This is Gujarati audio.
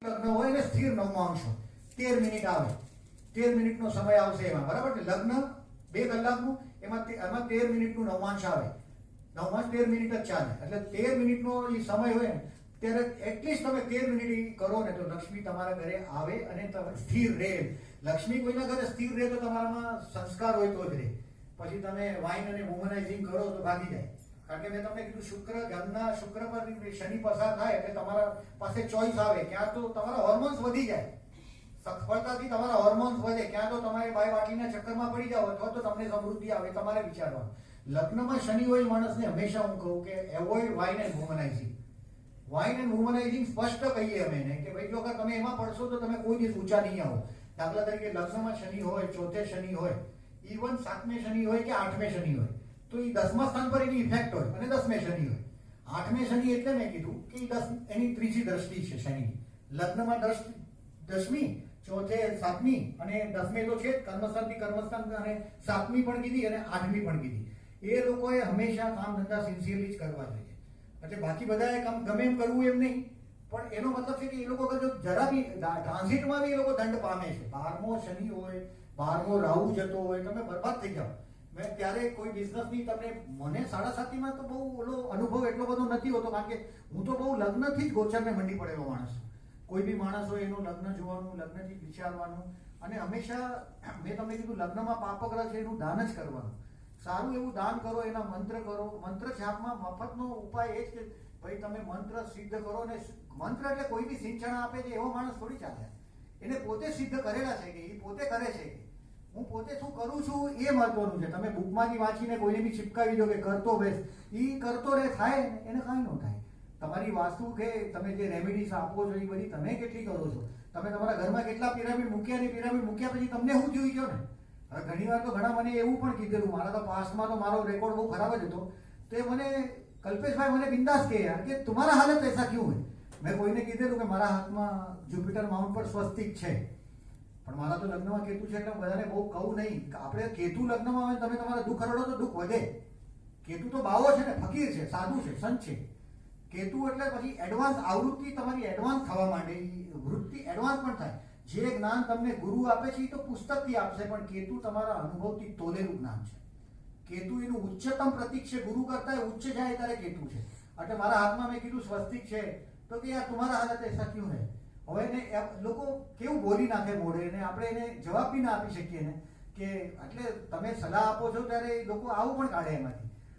લગ્ન હોય ને સ્થિર નવમાંશ 13 મિનિટ આવે, 13 મિનિટનો સમય આવશે એમાં, બરાબર ને? લગ્ન 2 કલાકનું, એમાં 13 મિનિટનું નવમાંશ આવે. નવમાંશ 13 મિનિટ જ ચાલે, એટલે 13 મિનિટનો એ સમય હોય ને ત્યારે એટલીસ્ટ તમે 13 મિનિટ કરો ને તો લક્ષ્મી તમારા ઘરે આવે અને સ્થિર રહે. લક્ષ્મી કોઈના ઘરે સ્થિર રહે તો તમારામાં સંસ્કાર હોય તો જ રહે. પછી તમે વાઇન અને વુમનાઇઝિંગ કરો તો ભાગી જાય. કારણ કે મેં તમને કીધું શુક્ર જન્મના શુક્ર પર શનિ પસાર થાય એટલે તમારા પાસે ચોઈસ આવે, ક્યાં તો તમારા હોર્મોન્સ વધી જાય, સફળતાથી તમારા હોર્મોન્સ વધે, ક્યાં તો તમારે બાય વાટીના ચક્કરમાં પડી જાવ અથવા તો તમને સમૃદ્ધિ આવે, તમારે વિચારવાનું. લગ્નમાં શનિ હોય માણસને હંમેશા હું કહું કે avoid wine and womanising. Wine and womanising સ્પષ્ટ કહીએ અમે એને કે ભાઈ જો અગર તમે એમાં પડશો તો તમે કોઈ દિવસ ઊંચા નહીં આવો. દાખલા તરીકે લગ્નમાં શનિ હોય, ચોથે શનિ હોય, ઇવન 7મે શનિ હોય કે 8મે શનિ હોય તો એ 10મા સ્થાન પર એની ઇફેક્ટ હોય, અને 10મે શનિ હોય. 8મે શનિ એટલે મેં કીધું કે એની ત્રીજી દ્રષ્ટિ છે શનિની. લગ્નમાં 10મી, ચોથે 7મી અને 10મે તો છે જ, કર્મસ્થાનથી કર્મસ્થાન, અને 7મી પણ કીધી અને 8મી પણ કીધી. એ લોકોએ હંમેશા કામ ધંધા સિન્સિયરલી જ કરવા જોઈએ. એટલે બાકી બધાએ કામ ગમે એમ કરવું એમ નહીં, પણ એનો મતલબ છે કે એ લોકો જો જરા બી ટ્રાન્ઝિટમાં બી એ લોકો દંડ પામે છે. 12મો શનિ હોય, 12મો રાહુ જતો હોય, તમે બરબાદ થઈ જાઓ. મેં ત્યારે કોઈ બિઝનેસની તમને, મને 7.5માં તો બહુ ઓલો અનુભવ એટલો બધો નથી હોતો, કારણ કે હું તો બહુ લગ્નથી જ ગોચરને મંડી પડેલો માણસ. કોઈ બી માણસ હોય એનું લગ્ન જોવાનું, લગ્નથી વિચારવાનું, અને હંમેશા મેં તમને કીધું લગ્નમાં પાપગ્રહ છે એનું દાન જ કરવાનું. સારું એવું દાન કરો, એના મંત્ર કરો. મંત્ર છાપમાં મફતનો ઉપાય એ જ કે ભાઈ તમે મંત્ર સિદ્ધ કરો, ને મંત્ર એટલે કોઈ બી સિંચણા આપે છે એવો માણસ થોડી ચાલે. એને પોતે સિદ્ધ કરેલા છે કે એ પોતે કરે છે. હું પોતે શું કરું છું એ મહત્વનું છે. તમે બુકમાંથી વાંચીને કોઈને બી ચિપકાવી દો કે કરતો બેસ, એ કરતો રહે, થાય એને કાંઈ ન થાય. તમારી વાસ્તુ કે તમે જે રેમેડીઝ આપો છો એ બધી તમે કેટલી કરો છો? તમે તમારા ઘરમાં કેટલા પિરામિડ મૂક્યા, ને પિરામિડ મૂક્યા પછી તમને શું જોઈ ગયો ને? હવે ઘણી વાર તો ઘણા મને એવું પણ કીધેલું, મારા તો પાસ્ટમાં તો મારો રેકોર્ડ બહુ ખરાબ જ હતો. તો એ મને કલ્પેશભાઈ મને બિંદાસ કહે યાર કે તમારા હાલત એસા ક્યું હોય. મેં કોઈને કીધેલું કે મારા હાથમાં જુપિટર માઉન્ટ પર સ્વસ્તિક છે, પણ મારા તો લગ્નમાં કેતુ છે એટલે બધાને બહુ કહું નહીં. આપણે કેતુ લગ્નમાં આવે તમે તમારા દુઃખ હરડો તો દુઃખ વધે. કેતુ તો બાવો છે ને, ફકીર છે, સાધુ છે, સંત છે. કેતુ એટલે પછી એડવાન્સ આવૃત્તિ તમારી એડવાન્સ થવા માંડે, વૃત્તિ એડવાન્સ પણ થાય. જે જ્ઞાન તમને ગુરુ આપે છે એ તો પુસ્તકથી આપશે, પણ કેતુ તમારા અનુભવથી તોલેલું જ્ઞાન છે. કેતુ એનું ઉચ્ચતમ પ્રતીક છે, ગુરુ કરતા ઉચ્ચ જાય ત્યારે કેતુ છે. એટલે મારા હાથમાં મેં કીધું સ્વસ્તિક છે તો કે યાર તમારા હાલત એસા ક્યું હે. હવે એને લોકો કેવું બોલી નાખે મોઢે, ને આપણે એને જવાબ બી ના આપી શકીએ ને કે એટલે તમે સલાહ આપો છો ત્યારે લોકો આવું પણ કાઢે એમાંથી